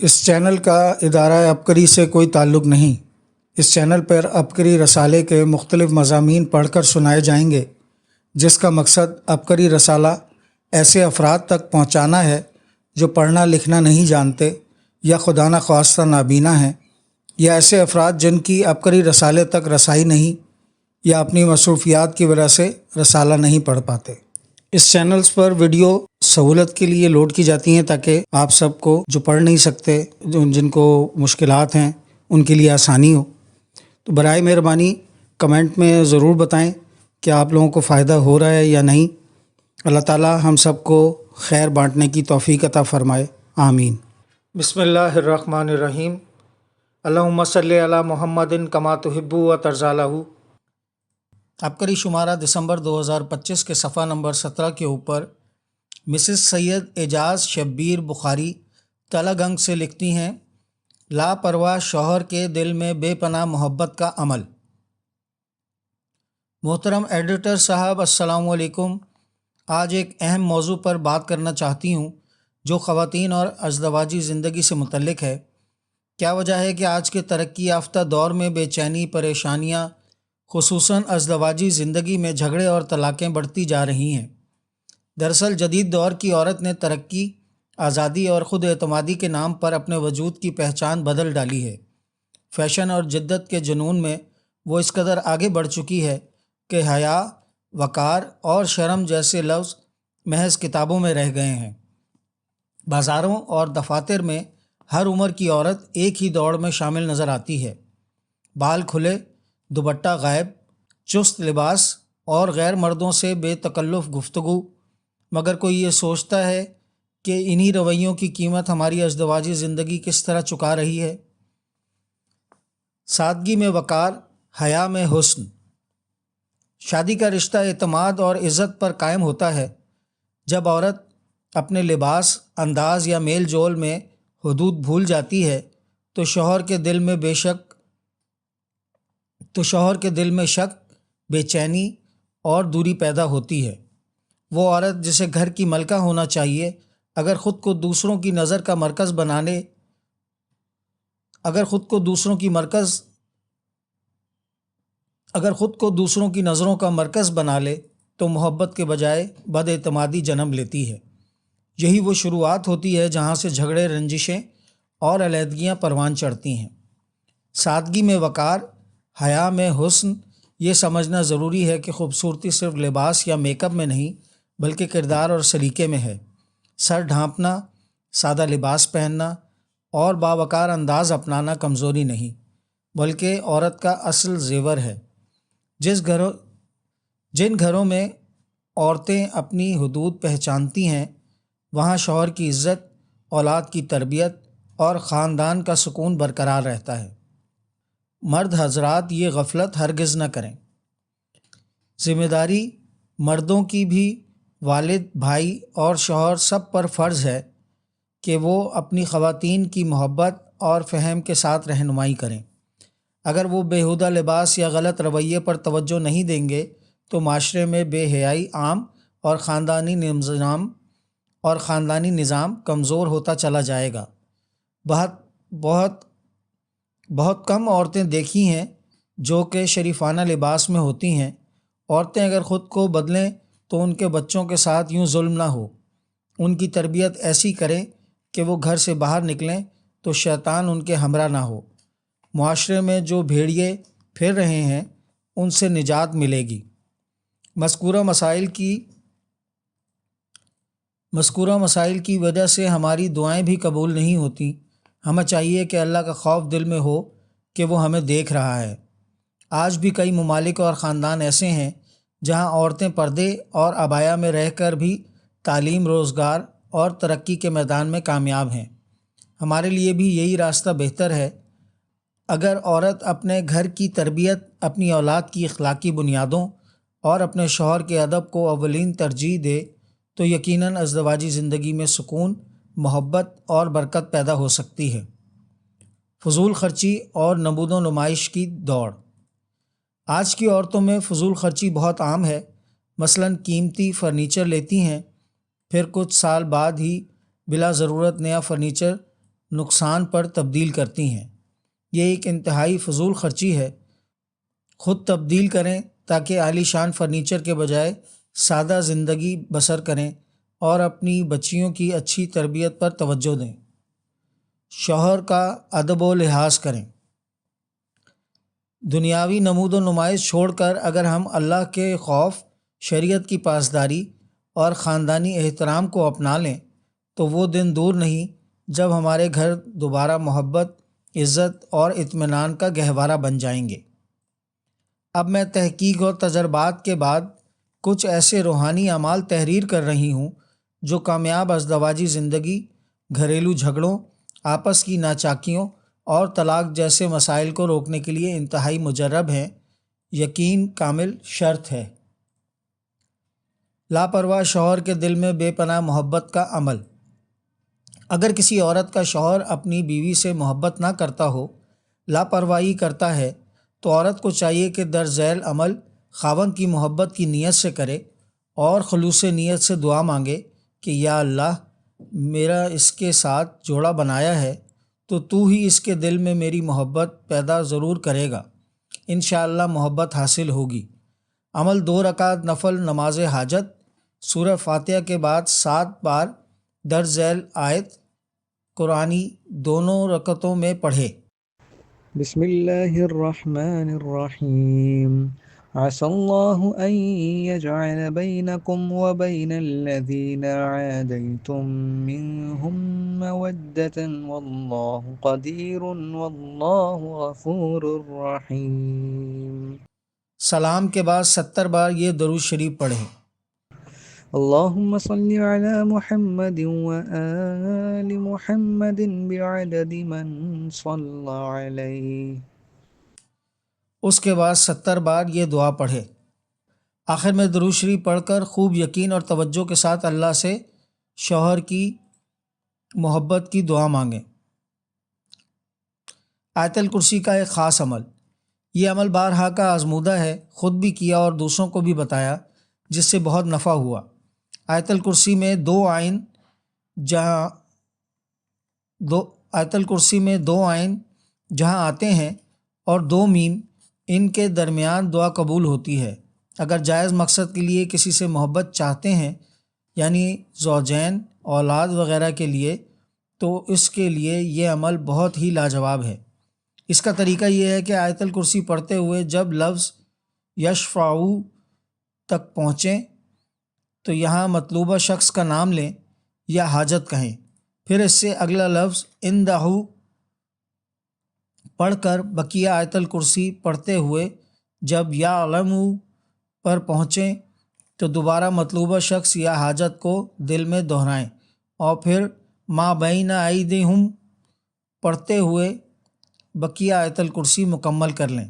اس channel کا ادارہ عبقری سے کوئی تعلق نہیں۔ اس چینل پر عبقری رسالے کے مختلف مضامین پڑھ کر سنائے جائیں گے، جس کا مقصد عبقری رسالہ ایسے افراد تک پہنچانا ہے جو پڑھنا لکھنا نہیں جانتے یا خدا نخواستہ نابینا ہیں، یا ایسے افراد جن کی عبقری رسالے تک رسائی نہیں یا اپنی مصروفیات کی وجہ سے رسالہ نہیں پڑھ پاتے۔ اس چینلز پر ویڈیو سہولت کے لیے لوڈ کی جاتی ہیں تاکہ آپ سب کو جو پڑھ نہیں سکتے، جن کو مشکلات ہیں، ان کے لیے آسانی ہو۔ تو برائے مہربانی کمنٹ میں ضرور بتائیں کہ آپ لوگوں کو فائدہ ہو رہا ہے یا نہیں۔ اللہ تعالی ہم سب کو خیر بانٹنے کی توفیق عطا فرمائے، آمین۔ بسم اللہ الرحمن الرحیم۔ اللہم صلی علی محمد کما تحب و ترضی لہ۔ عبقری شمارہ دسمبر 2025 کے صفحہ نمبر 17 کے اوپر مسز سید اعجاز شبیر بخاری تلہ گنگ سے لکھتی ہیں، لاپرواہ شوہر کے دل میں بے پناہ محبت کا عمل۔ محترم ایڈیٹر صاحب، السلام علیکم۔ آج ایک اہم موضوع پر بات کرنا چاہتی ہوں جو خواتین اور ازدواجی زندگی سے متعلق ہے۔ کیا وجہ ہے کہ آج کے ترقی یافتہ دور میں بے چینی، پریشانیاں، خصوصاً ازدواجی زندگی میں جھگڑے اور طلاقیں بڑھتی جا رہی ہیں؟ دراصل جدید دور کی عورت نے ترقی، آزادی اور خود اعتمادی کے نام پر اپنے وجود کی پہچان بدل ڈالی ہے۔ فیشن اور جدت کے جنون میں وہ اس قدر آگے بڑھ چکی ہے کہ حیا، وقار اور شرم جیسے لفظ محض کتابوں میں رہ گئے ہیں۔ بازاروں اور دفاتر میں ہر عمر کی عورت ایک ہی دوڑ میں شامل نظر آتی ہے۔ بال کھلے، دوپٹہ غائب، چست لباس اور غیر مردوں سے بے تکلف گفتگو، مگر کوئی یہ سوچتا ہے کہ انہی رویوں کی قیمت ہماری ازدواجی زندگی کس طرح چکا رہی ہے؟ سادگی میں وقار، حیا میں حسن۔ شادی کا رشتہ اعتماد اور عزت پر قائم ہوتا ہے۔ جب عورت اپنے لباس، انداز یا میل جول میں حدود بھول جاتی ہے تو شوہر کے دل میں شک، بے چینی اور دوری پیدا ہوتی ہے۔ وہ عورت جسے گھر کی ملکہ ہونا چاہیے، اگر خود کو دوسروں کی نظروں کا مرکز بنا لے تو محبت کے بجائے بد اعتمادی جنم لیتی ہے۔ یہی وہ شروعات ہوتی ہے جہاں سے جھگڑے، رنجشیں اور علیحدگیاں پروان چڑھتی ہیں۔ سادگی میں وقار، حیا میں حسن۔ یہ سمجھنا ضروری ہے کہ خوبصورتی صرف لباس یا میک اپ میں نہیں بلکہ کردار اور سلیقے میں ہے۔ سر ڈھانپنا، سادہ لباس پہننا اور باوقار انداز اپنانا کمزوری نہیں بلکہ عورت کا اصل زیور ہے۔ جن گھروں میں عورتیں اپنی حدود پہچانتی ہیں وہاں شوہر کی عزت، اولاد کی تربیت اور خاندان کا سکون برقرار رہتا ہے۔ مرد حضرات یہ غفلت ہرگز نہ کریں۔ ذمہ داری مردوں کی بھی والد، بھائی اور شوہر سب پر فرض ہے کہ وہ اپنی خواتین کی محبت اور فہم کے ساتھ رہنمائی کریں۔ اگر وہ بیہودہ لباس یا غلط رویے پر توجہ نہیں دیں گے تو معاشرے میں بے حیائی عام اور خاندانی نظام کمزور ہوتا چلا جائے گا۔ بہت کم عورتیں دیکھی ہیں جو کہ شریفانہ لباس میں ہوتی ہیں۔ عورتیں اگر خود کو بدلیں تو ان کے بچوں کے ساتھ یوں ظلم نہ ہو۔ ان کی تربیت ایسی کریں کہ وہ گھر سے باہر نکلیں تو شیطان ان کے ہمراہ نہ ہو۔ معاشرے میں جو بھیڑیے پھر رہے ہیں ان سے نجات ملے گی۔ مذکورہ مسائل کی وجہ سے ہماری دعائیں بھی قبول نہیں ہوتی۔ ہمیں چاہیے کہ اللہ کا خوف دل میں ہو کہ وہ ہمیں دیکھ رہا ہے۔ آج بھی کئی ممالک اور خاندان ایسے ہیں جہاں عورتیں پردے اور عبایا میں رہ کر بھی تعلیم، روزگار اور ترقی کے میدان میں کامیاب ہیں۔ ہمارے لیے بھی یہی راستہ بہتر ہے۔ اگر عورت اپنے گھر کی تربیت، اپنی اولاد کی اخلاقی بنیادوں اور اپنے شوہر کے ادب کو اولین ترجیح دے تو یقیناً ازدواجی زندگی میں سکون، محبت اور برکت پیدا ہو سکتی ہے۔ فضول خرچی اور نمود و نمائش کی دوڑ۔ آج کی عورتوں میں فضول خرچی بہت عام ہے۔ مثلاً قیمتی فرنیچر لیتی ہیں، پھر کچھ سال بعد ہی بلا ضرورت نیا فرنیچر نقصان پر تبدیل کرتی ہیں۔ یہ ایک انتہائی فضول خرچی ہے۔ خود تبدیل کریں تاکہ عالی شان فرنیچر کے بجائے سادہ زندگی بسر کریں اور اپنی بچیوں کی اچھی تربیت پر توجہ دیں۔ شوہر کا ادب و لحاظ کریں۔ دنیاوی نمود و نمائش چھوڑ کر اگر ہم اللہ کے خوف، شریعت کی پاسداری اور خاندانی احترام کو اپنا لیں تو وہ دن دور نہیں جب ہمارے گھر دوبارہ محبت، عزت اور اطمینان کا گہوارہ بن جائیں گے۔ اب میں تحقیق اور تجربات کے بعد کچھ ایسے روحانی اعمال تحریر کر رہی ہوں جو کامیاب ازدواجی زندگی، گھریلو جھگڑوں، آپس کی ناچاکیوں اور طلاق جیسے مسائل کو روکنے کے لیے انتہائی مجرب ہیں۔ یقین کامل شرط ہے۔ لاپرواہ شوہر کے دل میں بے پناہ محبت کا عمل۔ اگر کسی عورت کا شوہر اپنی بیوی سے محبت نہ کرتا ہو، لاپرواہی کرتا ہے، تو عورت کو چاہیے کہ درج ذیل عمل خاوند کی محبت کی نیت سے کرے اور خلوص نیت سے دعا مانگے کہ یا اللہ، میرا اس کے ساتھ جوڑا بنایا ہے تو تو ہی اس کے دل میں میری محبت پیدا ضرور کرے گا، انشاءاللہ محبت حاصل ہوگی۔ عمل 2 رکعت نفل نماز حاجت، سورہ فاتحہ کے بعد 7 بار درج ذیل آیت قرآنی دونوں رکعتوں میں پڑھے۔ بسم اللہ الرحمن الرحیم۔ عسى الله أن يجعل بينكم وبين الذين عاديتم منهم مودة والله قدير والله غفور رحيم۔ سلام کے بعد 70 بار یہ درود شریف پڑھیں۔ اللهم صل على محمد وآل محمد بعدد من صلى عليه۔ اس کے بعد 70 بار یہ دعا پڑھے۔ آخر میں درود شریف پڑھ کر خوب یقین اور توجہ کے ساتھ اللہ سے شوہر کی محبت کی دعا مانگیں۔ آیت الکرسی کا ایک خاص عمل۔ یہ عمل بارہا کا آزمودہ ہے، خود بھی کیا اور دوسروں کو بھی بتایا، جس سے بہت نفع ہوا۔ آیت الکرسی میں دو آئین جہاں آتے ہیں اور 2 میم، ان کے درمیان دعا قبول ہوتی ہے۔ اگر جائز مقصد کے لیے کسی سے محبت چاہتے ہیں، یعنی زوجین، اولاد وغیرہ کے لیے، تو اس کے لیے یہ عمل بہت ہی لاجواب ہے۔ اس کا طریقہ یہ ہے کہ آیت الکرسی پڑھتے ہوئے جب لفظ یشفعو تک پہنچیں تو یہاں مطلوبہ شخص کا نام لیں یا حاجت کہیں، پھر اس سے اگلا لفظ عندہ پڑھ کر بقیہ آیت الکرسی پڑھتے ہوئے جب یعلم پر پہنچیں تو دوبارہ مطلوبہ شخص یا حاجت کو دل میں دہرائیں اور پھر ما بین ایدیہم پڑھتے ہوئے بقیہ آیت الکرسی مکمل کر لیں۔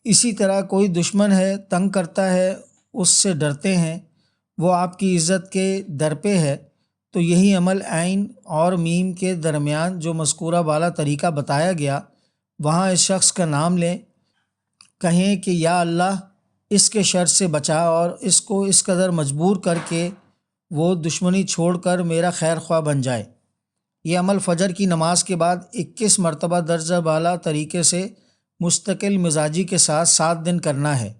اسی طرح کوئی دشمن ہے، تنگ کرتا ہے، اس سے ڈرتے ہیں، وہ آپ کی عزت کے در پہ ہے، تو یہی عمل عین اور میم کے درمیان جو مذکورہ بالا طریقہ بتایا گیا، وہاں اس شخص کا نام لیں، کہیں کہ یا اللہ اس کے شر سے بچا اور اس کو اس قدر مجبور کر کے وہ دشمنی چھوڑ کر میرا خیر خواہ بن جائے۔ یہ عمل فجر کی نماز کے بعد 21 مرتبہ درجہ بالا طریقے سے مستقل مزاجی کے ساتھ 7 دن کرنا ہے۔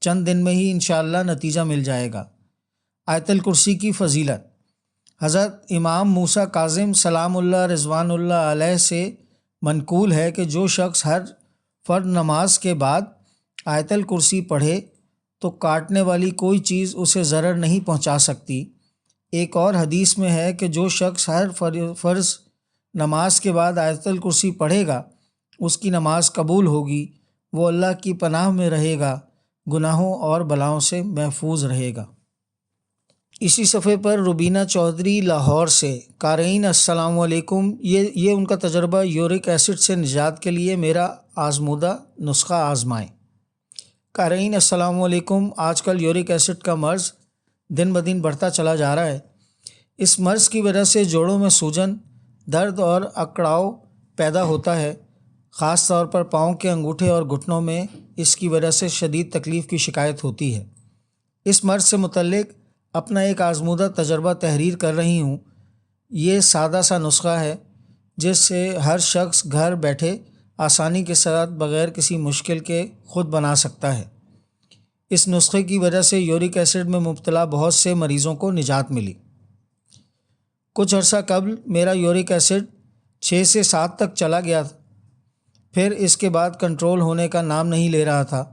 چند دن میں ہی انشاءاللہ نتیجہ مل جائے گا۔ آیت الکرسی کی فضیلت۔ حضرت امام موسیٰ کاظم سلام اللہ رضوان اللہ علیہ سے منقول ہے کہ جو شخص ہر فرض نماز کے بعد آیت الکرسی پڑھے تو کاٹنے والی کوئی چیز اسے ضرر نہیں پہنچا سکتی۔ ایک اور حدیث میں ہے کہ جو شخص ہر فرض نماز کے بعد آیت الکرسی پڑھے گا اس کی نماز قبول ہوگی، وہ اللہ کی پناہ میں رہے گا، گناہوں اور بلاؤں سے محفوظ رہے گا۔ اسی صفحے پر روبینہ چودھری لاہور سے۔ قارئین السلام علیکم، یہ ان کا تجربہ یورک ایسڈ سے نجات کے لیے میرا آزمودہ نسخہ آزمائیں۔ قارئین السلام علیکم، آج کل یورک ایسڈ کا مرض دن بدن بڑھتا چلا جا رہا ہے۔ اس مرض کی وجہ سے جوڑوں میں سوجن، درد اور اکڑاؤ پیدا ہوتا ہے، خاص طور پر پاؤں کے انگوٹھے اور گھٹنوں میں اس کی وجہ سے شدید تکلیف کی شکایت ہوتی ہے۔ اس مرض سے متعلق اپنا ایک آزمودہ تجربہ تحریر کر رہی ہوں۔ یہ سادہ سا نسخہ ہے جس سے ہر شخص گھر بیٹھے آسانی کے ساتھ بغیر کسی مشکل کے خود بنا سکتا ہے۔ اس نسخے کی وجہ سے یورک ایسڈ میں مبتلا بہت سے مریضوں کو نجات ملی۔ کچھ عرصہ قبل میرا یورک ایسڈ 6 سے 7 تک چلا گیا تھا، پھر اس کے بعد کنٹرول ہونے کا نام نہیں لے رہا تھا،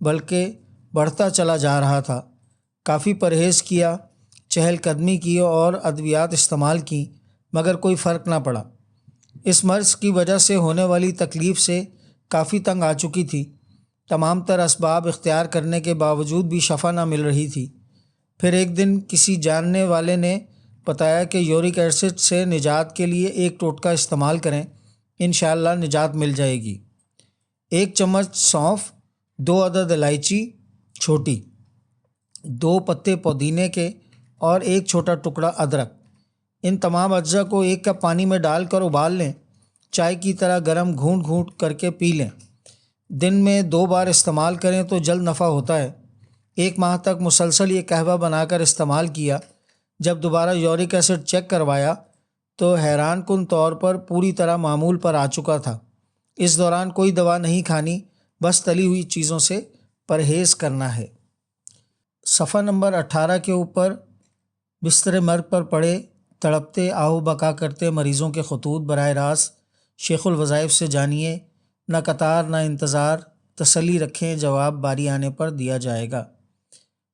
بلکہ بڑھتا چلا جا رہا تھا۔ کافی پرہیز کیا، چہل قدمی کی اور ادویات استعمال کیں، مگر کوئی فرق نہ پڑا۔ اس مرض کی وجہ سے ہونے والی تکلیف سے کافی تنگ آ چکی تھی۔ تمام تر اسباب اختیار کرنے کے باوجود بھی شفا نہ مل رہی تھی۔ پھر ایک دن کسی جاننے والے نے بتایا کہ یورک ایسڈ سے نجات کے لیے ایک ٹوٹکا استعمال کریں، انشاءاللہ نجات مل جائے گی۔ 1 چمچ سونف، 2 عدد الائچی چھوٹی، 2 پتے پودینے کے اور 1 چھوٹا ٹکڑا ادرک، ان تمام اجزاء کو 1 کپ پانی میں ڈال کر ابال لیں۔ چائے کی طرح گرم گھونٹ گھونٹ کر کے پی لیں۔ دن میں 2 بار استعمال کریں تو جلد نفع ہوتا ہے۔ 1 ماہ تک مسلسل یہ قہوہ بنا کر استعمال کیا۔ جب دوبارہ یورک ایسڈ چیک کروایا تو حیران کن طور پر پوری طرح معمول پر آ چکا تھا۔ اس دوران کوئی دوا نہیں کھانی، بس تلی ہوئی چیزوں سے پرہیز کرنا ہے۔ صفحہ نمبر 18 کے اوپر بستر مرگ پر پڑے تڑپتے آہو بکا کرتے مریضوں کے خطوط براہ راست شیخ الوظائف سے جانیے۔ نہ قطار نہ انتظار، تسلی رکھیں، جواب باری آنے پر دیا جائے گا۔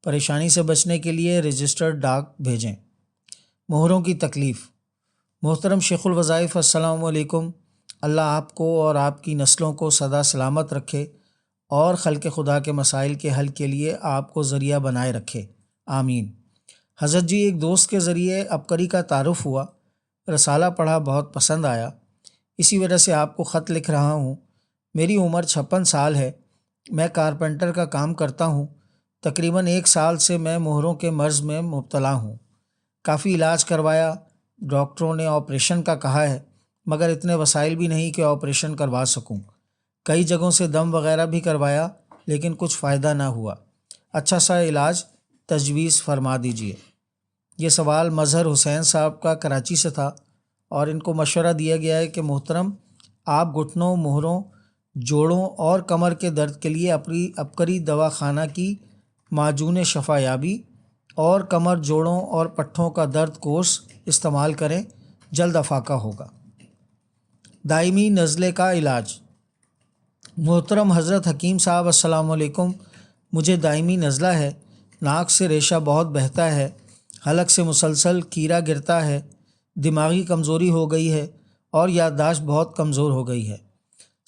پریشانی سے بچنے کے لیے رجسٹرڈ ڈاک بھیجیں۔ مہروں کی تکلیف۔ محترم شیخ الوظائف، السلام علیکم۔ اللہ آپ کو اور آپ کی نسلوں کو سدا سلامت رکھے اور خلق خدا کے مسائل کے حل کے لیے آپ کو ذریعہ بنائے رکھے، آمین۔ حضرت جی، ایک دوست کے ذریعے عبقری کا تعارف ہوا، رسالہ پڑھا، بہت پسند آیا، اسی وجہ سے آپ کو خط لکھ رہا ہوں۔ میری عمر 56 سال ہے، میں کارپینٹر کا کام کرتا ہوں۔ تقریباً 1 سال سے میں مہروں کے مرض میں مبتلا ہوں۔ کافی علاج کروایا، ڈاکٹروں نے آپریشن کا کہا ہے، مگر اتنے وسائل بھی نہیں کہ آپریشن کروا سکوں۔ کئی جگہوں سے دم وغیرہ بھی کروایا، لیکن کچھ فائدہ نہ ہوا۔ اچھا سا علاج تجویز فرما دیجیے۔ یہ سوال مظہر حسین صاحب کا کراچی سے تھا، اور ان کو مشورہ دیا گیا ہے کہ محترم، آپ گھٹنوں، مہروں، جوڑوں اور کمر کے درد کے لیے عبقری دوا خانہ کی معجون شفا یابی اور کمر، جوڑوں اور پٹھوں کا درد کورس استعمال کریں، جلد افاقہ ہوگا۔ دائمی نزلے کا علاج۔ محترم حضرت حکیم صاحب، السلام علیکم۔ مجھے دائمی نزلہ ہے، ناک سے ریشہ بہت بہتا ہے، حلق سے مسلسل کیڑا گرتا ہے، دماغی کمزوری ہو گئی ہے اور یادداشت بہت کمزور ہو گئی ہے۔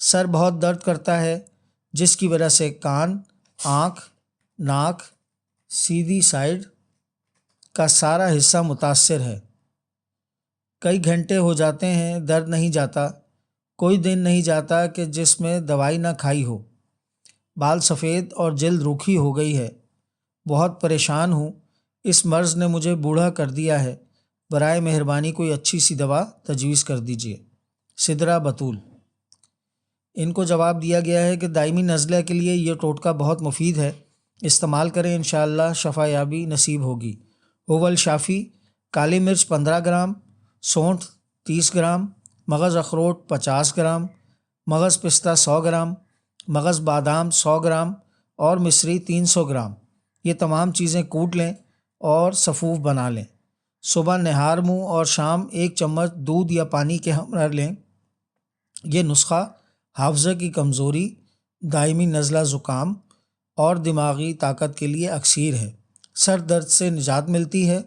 سر بہت درد کرتا ہے، جس کی وجہ سے کان، آنکھ، ناک، سیدھی سائیڈ کا سارا حصہ متاثر ہے۔ کئی گھنٹے ہو جاتے ہیں، درد نہیں جاتا۔ کوئی دن نہیں جاتا کہ جس میں دوائی نہ کھائی ہو۔ بال سفید اور جلد روکھی ہو گئی ہے۔ بہت پریشان ہوں، اس مرض نے مجھے بوڑھا کر دیا ہے۔ برائے مہربانی کوئی اچھی سی دوا تجویز کر دیجیے۔ سدرہ بطول۔ ان کو جواب دیا گیا ہے کہ دائمی نزلہ کے لیے یہ ٹوٹکا بہت مفید ہے، استعمال کریں، انشاءاللہ شفا یابی نصیب ہوگی۔ اوول شافی: کالی مرچ 15 گرام، سونٹھ 30 گرام، مغز اخروٹ 50 گرام، مغز پستہ 100 گرام، مغز بادام 100 گرام اور مصری 300 گرام۔ یہ تمام چیزیں کوٹ لیں اور سفوف بنا لیں۔ صبح نہار منہ اور شام 1 چمچ دودھ یا پانی کے ہمراہ لیں۔ یہ نسخہ حافظہ کی کمزوری، دائمی نزلہ، زکام اور دماغی طاقت کے لیے اکسیر ہے۔ سر درد سے نجات ملتی ہے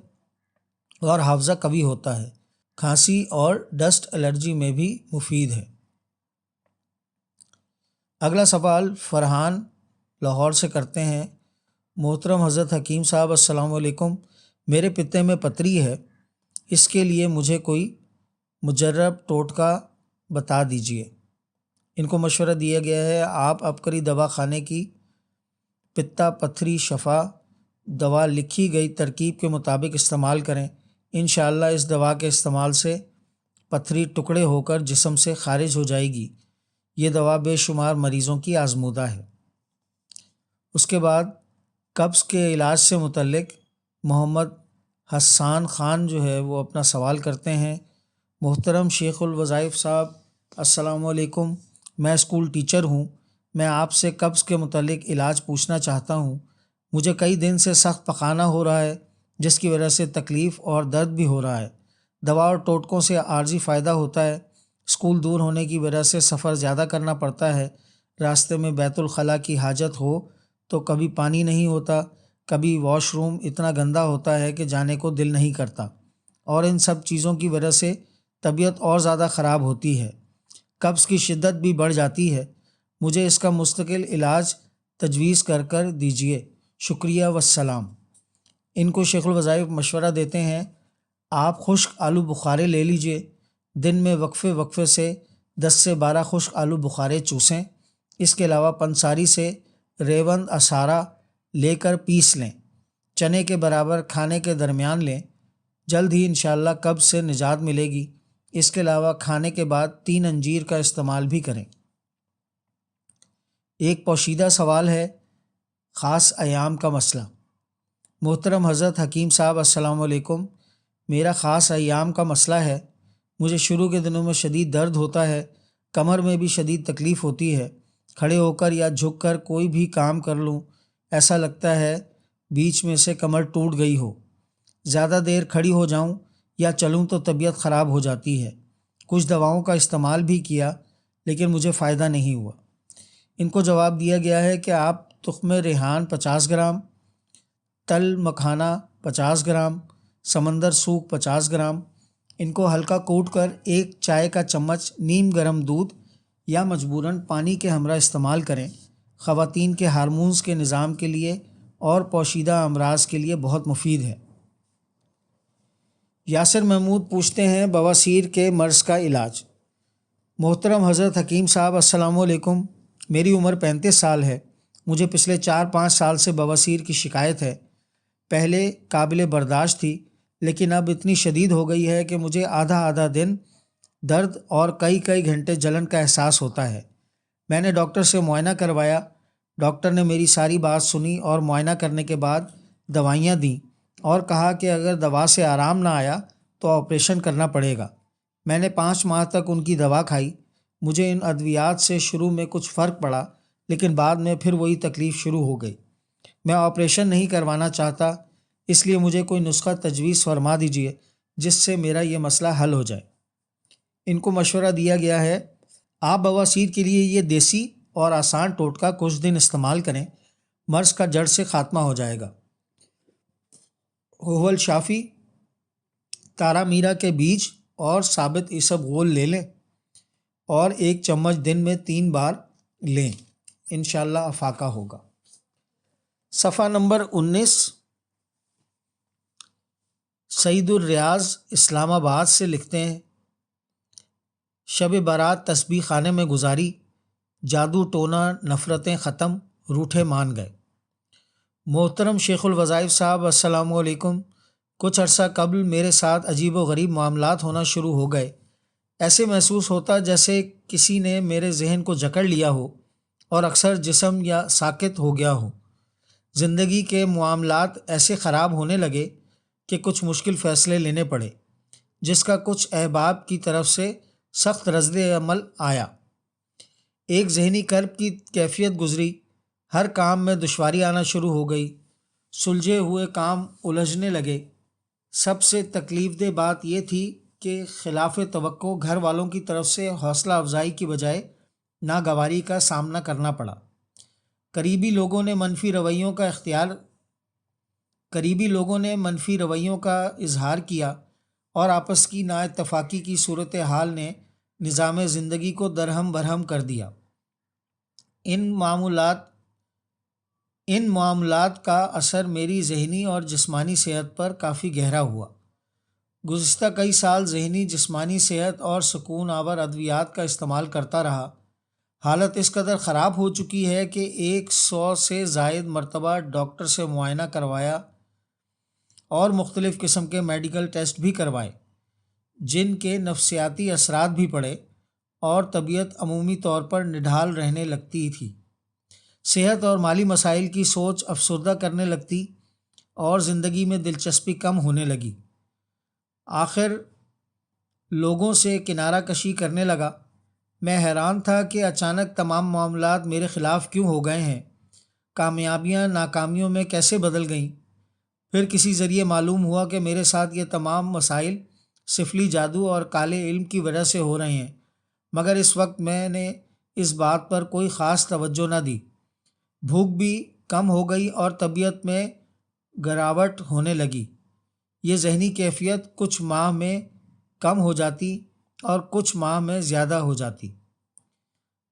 اور حافظہ قوی ہوتا ہے۔ کھانسی اور ڈسٹ الرجی میں بھی مفید ہے۔ اگلا سوال فرحان لاہور سے کرتے ہیں۔ محترم حضرت حکیم صاحب، السلام علیکم۔ میرے پتے میں پتری ہے، اس کے لیے مجھے کوئی مجرب ٹوٹکا بتا دیجیے۔ ان کو مشورہ دیا گیا ہے آپ عبقری دوا خانے کی پتا پتھری شفا دوا لکھی گئی ترکیب کے مطابق استعمال کریں، انشاءاللہ اس دوا کے استعمال سے پتھری ٹکڑے ہو کر جسم سے خارج ہو جائے گی۔ یہ دوا بے شمار مریضوں کی آزمودہ ہے۔ اس کے بعد قبض کے علاج سے متعلق محمد حسان خان جو ہے وہ اپنا سوال کرتے ہیں، محترم شیخ الوظائف صاحب السلام علیکم، میں اسکول ٹیچر ہوں، میں آپ سے قبض کے متعلق علاج پوچھنا چاہتا ہوں۔ مجھے کئی دن سے سخت پخانہ ہو رہا ہے جس کی وجہ سے تکلیف اور درد بھی ہو رہا ہے۔ دوا اور ٹوٹکوں سے عارضی فائدہ ہوتا ہے۔ اسکول دور ہونے کی وجہ سے سفر زیادہ کرنا پڑتا ہے۔ راستے میں بیت الخلاء کی حاجت ہو تو کبھی پانی نہیں ہوتا، کبھی واش روم اتنا گندا ہوتا ہے کہ جانے کو دل نہیں کرتا، اور ان سب چیزوں کی وجہ سے طبیعت اور زیادہ خراب ہوتی ہے۔ قبض کی شدت بھی بڑھ جاتی ہے۔ مجھے اس کا مستقل علاج تجویز کر دیجیے، شکریہ والسلام۔ ان کو شیخ الوظائف مشورہ دیتے ہیں، آپ خشک آلو بخارے لے لیجئے، دن میں وقفے سے 10 سے 12 خشک آلو بخارے چوسیں۔ اس کے علاوہ پنساری سے ریوند اسارہ لے کر پیس لیں، چنے کے برابر کھانے کے درمیان لیں، جلد ہی انشاءاللہ قبض سے نجات ملے گی۔ اس کے علاوہ کھانے کے بعد 3 انجیر کا استعمال بھی کریں۔ ایک پوشیدہ سوال ہے، خاص ایام کا مسئلہ۔ محترم حضرت حکیم صاحب السلام علیکم، میرا خاص ایام کا مسئلہ ہے۔ مجھے شروع کے دنوں میں شدید درد ہوتا ہے، کمر میں بھی شدید تکلیف ہوتی ہے۔ کھڑے ہو کر یا جھک کر کوئی بھی کام کر لوں ایسا لگتا ہے بیچ میں سے کمر ٹوٹ گئی ہو۔ زیادہ دیر کھڑی ہو جاؤں یا چلوں تو طبیعت خراب ہو جاتی ہے۔ کچھ دواؤں کا استعمال بھی کیا لیکن مجھے فائدہ نہیں ہوا۔ ان کو جواب دیا گیا ہے کہ آپ تخم ریحان 50 گرام، تل مکھانہ 50 گرام، سمندر سوکھ 50 گرام، ان کو ہلکا کوٹ کر 1 چائے کا چمچ نیم گرم دودھ یا مجبوراً پانی کے ہمراہ استعمال کریں۔ خواتین کے ہارمونز کے نظام کے لیے اور پوشیدہ امراض کے لیے بہت مفید ہے۔ یاسر محمود پوچھتے ہیں، بواسیر کے مرض کا علاج۔ محترم حضرت حکیم صاحب السلام علیکم، میری عمر 35 سال ہے۔ مجھے پچھلے 4-5 سال سے بواسیر کی شکایت ہے۔ پہلے قابل برداشت تھی لیکن اب اتنی شدید ہو گئی ہے کہ مجھے آدھا دن درد اور کئی گھنٹے جلن کا احساس ہوتا ہے۔ میں نے ڈاکٹر سے معائنہ کروایا، ڈاکٹر نے میری ساری بات سنی اور معائنہ کرنے کے بعد دوائیاں دیں اور کہا کہ اگر دوا سے آرام نہ آیا تو آپریشن کرنا پڑے گا۔ میں نے 5 ماہ تک ان کی دوا کھائی۔ مجھے ان ادویات سے شروع میں کچھ فرق پڑا لیکن بعد میں پھر وہی تکلیف شروع ہو گئی۔ میں آپریشن نہیں کروانا چاہتا، اس لیے مجھے کوئی نسخہ تجویز فرما دیجیے جس سے میرا یہ مسئلہ حل ہو جائے۔ ان کو مشورہ دیا گیا ہے، آپ بواسیر کے لیے یہ دیسی اور آسان ٹوٹکا کچھ دن استعمال کریں، مرض کا جڑ سے خاتمہ ہو جائے گا۔ ہوول شافی، تارا میرا کے بیج اور ثابت عصب غول لے لیں اور 1 چمچ دن میں 3 بار لیں، انشاءاللہ افاقہ ہوگا۔ صفحہ نمبر 19، سعید الریاض اسلام آباد سے لکھتے ہیں، شب برات تسبیح خانے میں گزاری، جادو ٹونا نفرتیں ختم، روٹھے مان گئے۔ محترم شیخ الوظائف صاحب السلام علیکم، کچھ عرصہ قبل میرے ساتھ عجیب و غریب معاملات ہونا شروع ہو گئے۔ ایسے محسوس ہوتا جیسے کسی نے میرے ذہن کو جکڑ لیا ہو اور اکثر جسم یا ساکت ہو گیا ہو۔ زندگی کے معاملات ایسے خراب ہونے لگے کہ کچھ مشکل فیصلے لینے پڑے، جس کا کچھ احباب کی طرف سے سخت رد عمل آیا۔ ایک ذہنی کرب کی کیفیت گزری، ہر کام میں دشواری آنا شروع ہو گئی، سلجھے ہوئے کام الجھنے لگے۔ سب سے تکلیف دہ بات یہ تھی کہ خلاف توقع گھر والوں کی طرف سے حوصلہ افزائی کی بجائے ناگواری کا سامنا کرنا پڑا۔ قریبی لوگوں نے منفی رویوں کا اظہار کیا اور آپس کی نا اتفاقی کی صورتحال نے نظام زندگی کو درہم برہم کر دیا۔ ان معاملات کا اثر میری ذہنی اور جسمانی صحت پر کافی گہرا ہوا۔ گزشتہ کئی سال ذہنی جسمانی صحت اور سکون آور ادویات کا استعمال کرتا رہا۔ حالت اس قدر خراب ہو چکی ہے کہ 100 سے زائد مرتبہ ڈاکٹر سے معائنہ کروایا اور مختلف قسم کے میڈیکل ٹیسٹ بھی کروائے، جن کے نفسیاتی اثرات بھی پڑے اور طبیعت عمومی طور پر نڈھال رہنے لگتی تھی۔ صحت اور مالی مسائل کی سوچ افسردہ کرنے لگتی۔ اور زندگی میں دلچسپی کم ہونے لگی۔ آخر لوگوں سے کنارہ کشی کرنے لگا۔ میں حیران تھا کہ اچانک تمام معاملات میرے خلاف کیوں ہو گئے ہیں، کامیابیاں ناکامیوں میں کیسے بدل گئیں۔ پھر کسی ذریعے معلوم ہوا کہ میرے ساتھ یہ تمام مسائل سفلی جادو اور کالے علم کی وجہ سے ہو رہے ہیں، مگر اس وقت میں نے اس بات پر کوئی خاص توجہ نہ دی۔ بھوک بھی کم ہو گئی اور طبیعت میں گراوٹ ہونے لگی۔ یہ ذہنی کیفیت کچھ ماہ میں کم ہو جاتی اور کچھ ماہ میں زیادہ ہو جاتی۔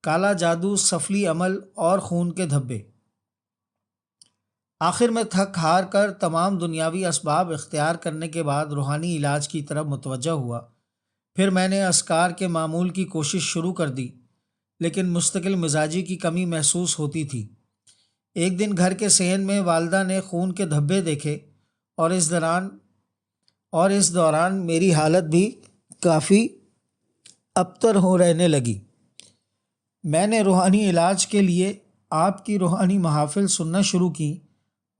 کالا جادو، سفلی عمل اور خون کے دھبے۔ آخر میں تھک ہار کر تمام دنیاوی اسباب اختیار کرنے کے بعد روحانی علاج کی طرف متوجہ ہوا۔ پھر میں نے اذکار کے معمول کی کوشش شروع کر دی، لیکن مستقل مزاجی کی کمی محسوس ہوتی تھی۔ ایک دن گھر کے صحن میں والدہ نے خون کے دھبے دیکھے اور اس دوران میری حالت بھی کافی ابتر ہو رہنے لگی۔ میں نے روحانی علاج کے لیے آپ کی روحانی محافل سننا شروع کی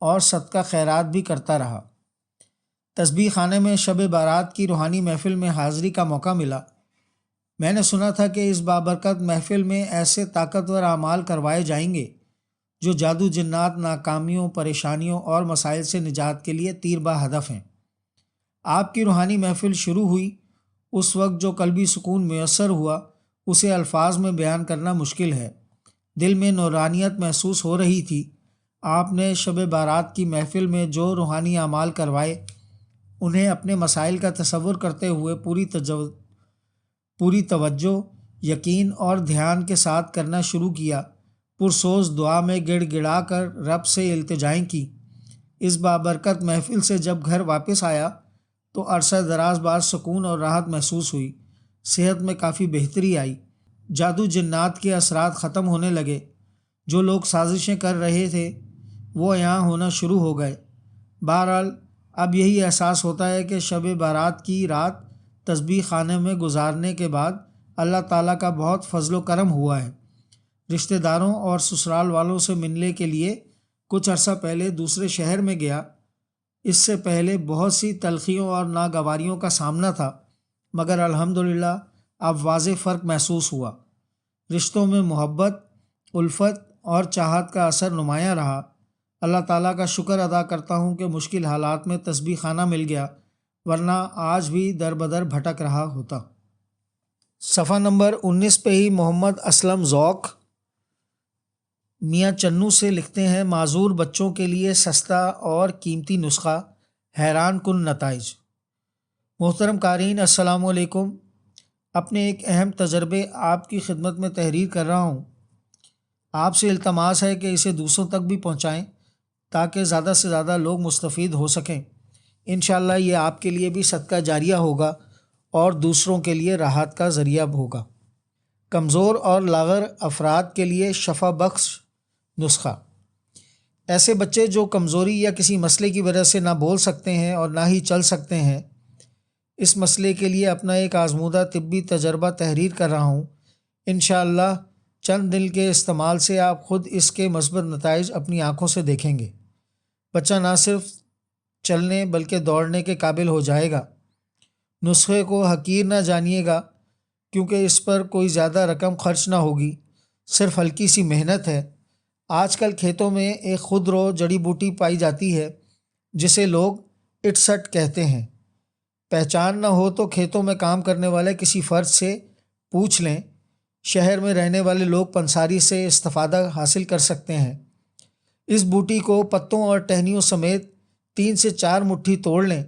اور صدقہ خیرات بھی کرتا رہا۔ تسبیح خانے میں شب بارات کی روحانی محفل میں حاضری کا موقع ملا۔ میں نے سنا تھا کہ اس بابرکت محفل میں ایسے طاقتور اعمال کروائے جائیں گے جو جادو، جنات، ناکامیوں، پریشانیوں اور مسائل سے نجات کے لیے تیر بہ ہدف ہیں۔ آپ کی روحانی محفل شروع ہوئی۔ اس وقت جو قلبی سکون میسر ہوا اسے الفاظ میں بیان کرنا مشکل ہے۔ دل میں نورانیت محسوس ہو رہی تھی۔ آپ نے شب بارات کی محفل میں جو روحانی اعمال کروائے انہیں اپنے مسائل کا تصور کرتے ہوئے پوری توجہ، یقین اور دھیان کے ساتھ کرنا شروع کیا۔ پرسوز دعا میں گڑ گڑا کر رب سے التجائیں کی۔ اس بابرکت محفل سے جب گھر واپس آیا تو عرصہ دراز بعد سکون اور راحت محسوس ہوئی۔ صحت میں کافی بہتری آئی۔ جادو، جنات کے اثرات ختم ہونے لگے۔ جو لوگ سازشیں کر رہے تھے وہ یہاں ہونا شروع ہو گئے۔ بہرحال اب یہی احساس ہوتا ہے کہ شب بارات کی رات تسبیح خانے میں گزارنے کے بعد اللہ تعالیٰ کا بہت فضل و کرم ہوا ہے۔ رشتہ داروں اور سسرال والوں سے ملنے کے لیے کچھ عرصہ پہلے دوسرے شہر میں گیا۔ اس سے پہلے بہت سی تلخیوں اور ناگواریوں کا سامنا تھا، مگر الحمدللہ اب واضح فرق محسوس ہوا۔ رشتوں میں محبت، الفت اور چاہت کا اثر نمایاں رہا۔ اللہ تعالیٰ کا شکر ادا کرتا ہوں کہ مشکل حالات میں تسبیح خانہ مل گیا، ورنہ آج بھی در بدر بھٹک رہا ہوتا۔ صفحہ نمبر 19 پہ ہی محمد اسلم ذوق میاں چنو سے لکھتے ہیں، معذور بچوں کے لیے سستا اور قیمتی نسخہ، حیران کن نتائج۔ محترم قارئین السلام علیکم۔ اپنے ایک اہم تجربے آپ کی خدمت میں تحریر کر رہا ہوں۔ آپ سے التماس ہے کہ اسے دوسروں تک بھی پہنچائیں تاکہ زیادہ سے زیادہ لوگ مستفید ہو سکیں۔ انشاءاللہ یہ آپ کے لیے بھی صدقہ جاریہ ہوگا اور دوسروں کے لیے راحت کا ذریعہ ہوگا۔ کمزور اور لاغر افراد کے لیے شفا بخش نسخہ۔ ایسے بچے جو کمزوری یا کسی مسئلے کی وجہ سے نہ بول سکتے ہیں اور نہ ہی چل سکتے ہیں، اس مسئلے کے لیے اپنا ایک آزمودہ طبی تجربہ تحریر کر رہا ہوں۔ انشاءاللہ چند دن کے استعمال سے آپ خود اس کے مثبت نتائج اپنی آنکھوں سے دیکھیں گے۔ بچہ نہ صرف چلنے بلکہ دوڑنے کے قابل ہو جائے گا۔ نسخے کو حقیر نہ جانیے گا کیونکہ اس پر کوئی زیادہ رقم خرچ نہ ہوگی، صرف ہلکی سی محنت ہے۔ آج کل کھیتوں میں ایک خودرو جڑی بوٹی پائی جاتی ہے جسے لوگ اٹسٹ کہتے ہیں۔ پہچان نہ ہو تو کھیتوں میں کام کرنے والے کسی فرد سے پوچھ لیں۔ شہر میں رہنے والے لوگ پنساری سے استفادہ حاصل کر سکتے ہیں۔ اس بوٹی کو پتوں اور ٹہنیوں سمیت 3 سے 4 مٹھی توڑ لیں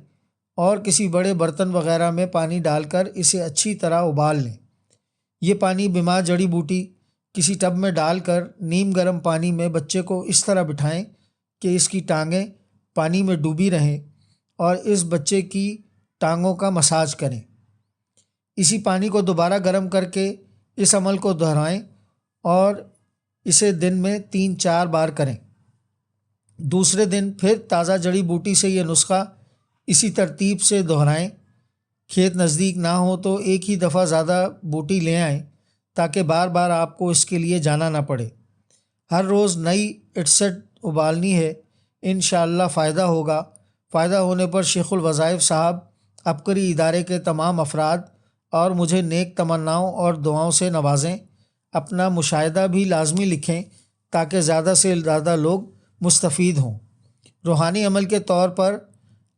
اور کسی بڑے برتن وغیرہ میں پانی ڈال کر اسے اچھی طرح ابال لیں۔ یہ پانی بیمار جڑی بوٹی کسی ٹب میں ڈال کر نیم گرم پانی میں بچے کو اس طرح بٹھائیں کہ اس کی ٹانگیں پانی میں ڈوبی رہیں اور اس بچے کی ٹانگوں کا مساج کریں۔ اسی پانی کو دوبارہ گرم کر کے اس عمل کو دہرائیں اور اسے دن میں 3-4 بار کریں۔ دوسرے دن پھر تازہ جڑی بوٹی سے یہ نسخہ اسی ترتیب سے دہرائیں۔ کھیت نزدیک نہ ہو تو ایک ہی دفعہ زیادہ بوٹی لے آئیں تاکہ بار بار آپ کو اس کے لیے جانا نہ پڑے۔ ہر روز نئی اٹسٹ ابالنی ہے۔ انشاءاللہ فائدہ ہوگا۔ فائدہ ہونے پر شیخ الوظائف صاحب، عبقری ادارے کے تمام افراد اور مجھے نیک تمناؤں اور دعاؤں سے نوازیں۔ اپنا مشاہدہ بھی لازمی لکھیں تاکہ زیادہ سے زیادہ لوگ مستفید ہوں۔ روحانی عمل کے طور پر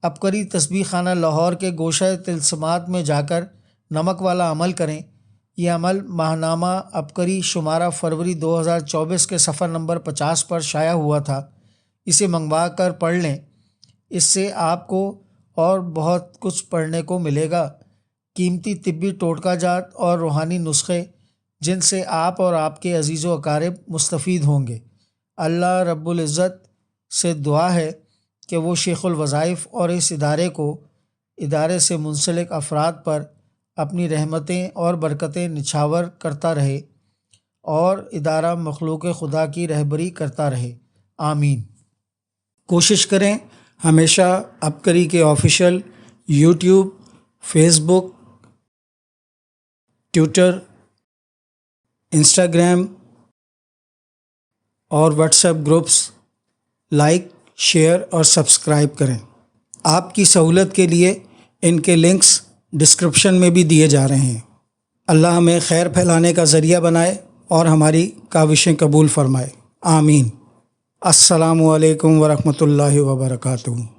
عبقری تسبیح خانہ لاہور کے گوشہ طلسمات میں جا کر نمک والا عمل کریں۔ یہ عمل ماہنامہ عبقری شمارہ فروری 2024 کے صفحہ نمبر 50 پر شائع ہوا تھا۔ اسے منگوا کر پڑھ لیں، اس سے آپ کو اور بہت کچھ پڑھنے کو ملے گا۔ قیمتی طبی ٹوٹکا جات اور روحانی نسخے جن سے آپ اور آپ کے عزیز و اقارب مستفید ہوں گے۔ اللہ رب العزت سے دعا ہے کہ وہ شیخ الوظائف اور اس ادارے سے منسلک افراد پر اپنی رحمتیں اور برکتیں نچھاور کرتا رہے اور ادارہ مخلوق خدا کی رہبری کرتا رہے، آمین۔ کوشش کریں ہمیشہ عبقری کے آفیشیل یوٹیوب، فیس بک، ٹویٹر، انسٹاگرام اور what's app groups like, share اور سبسکرائب کریں۔ آپ کی سہولت کے لیے ان کے لنکس ڈسکرپشن میں بھی دیے جا رہے ہیں۔ اللہ ہمیں خیر پھیلانے کا ذریعہ بنائے اور ہماری کاوشیں قبول فرمائے، آمین۔ السلام علیکم ورحمۃ اللہ وبرکاتہ۔